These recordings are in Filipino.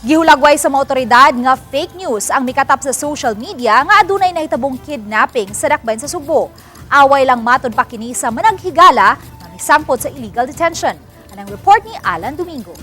Gihulagway sa mga otoridad nga fake news ang mikatap sa social media nga adunay nahitabong kidnapping sa dakbayn sa Subo. Away lang matod pa kini sa managhigala nga misangpot sa illegal detention. Anang report ni Alan Domingo.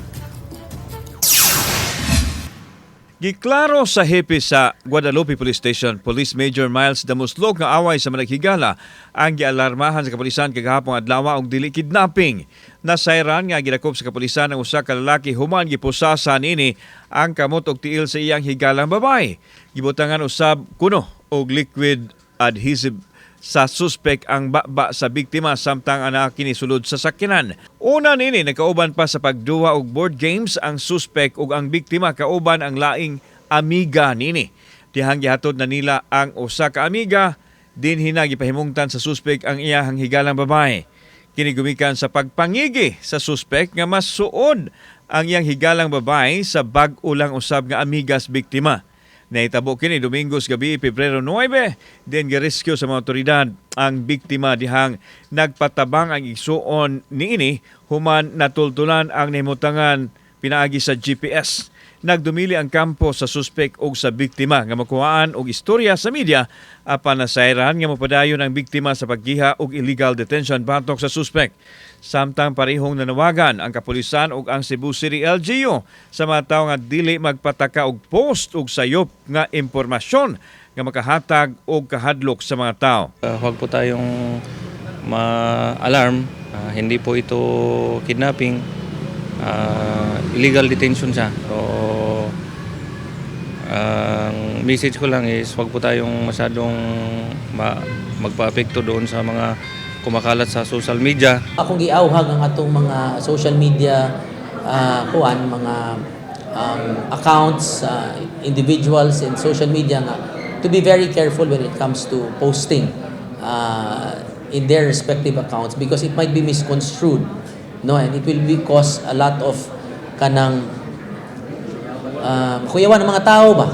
Giklaro sa hepe sa Guadalupe Police Station, Police Major Miles Damuslog nga away sa managhigala ang gialarmahan sa kapulisan kagahapon adlaw og dili kidnapping. Nasayran nga gidakop sa kapulisan ang usa ka lalaki human gipusasan ini ang kamot og tiil sa iyang higalang babae. Gibutangan usab kuno og liquid adhesive sa suspek ang baba sa biktima samtang anak kini sulod sa sakyanan. Una nini nakauban pa sa pagduwa og board games ang suspek ug ang biktima kauban ang laing amiga nini. Dihang gihatod na nila ang usa ka amiga din hinagipahimungtan sa suspek ang iyahang higalang babae. Kini gumikan sa pagpangigi sa suspek nga mas suod ang iyang higalang babae sa bag-o lang usab nga amigas biktima. Nahitabo kini Domingos gabi, Pebrero 9, din girescue sa mga otoridad ang biktima dihang nagpatabang ang igsuon niini human natultulan ang nahimutangan pinaagi sa GPS. Nagdumili ang kampo sa suspek ug sa biktima nga makuhaan og istorya sa media apan nasayran nga mopadayon ang biktima sa paggiha og illegal detention batok sa suspek. Samtang parehong nanawagan ang kapulisan ug ang Cebu City LGU sa mga tawo nga dili magpataka og post ug sayop nga impormasyon nga makahatag og kahadlok sa mga tawo. Huwag po tayong ma-alarm. Hindi po ito kidnapping. Illegal detention siya. So, ang message ko lang is huwag po tayong masyadong magpa-apekto doon sa mga kumakalat sa social media. Akong giauhag ang atong mga social media mga accounts, individuals in social media nga to be very careful when it comes to posting in their respective accounts because it might be misconstrued, no, and it will cause a lot of kanang kuyawan ng mga tao ba.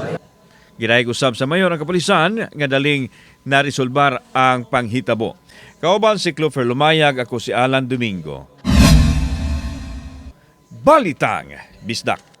Gidayeg usab sa mayor ang kapulisan nga daling naresolbar ang panghitabo. Kauban si Clover Lumayag, ako si Alan Domingo. Balitang Bisdak.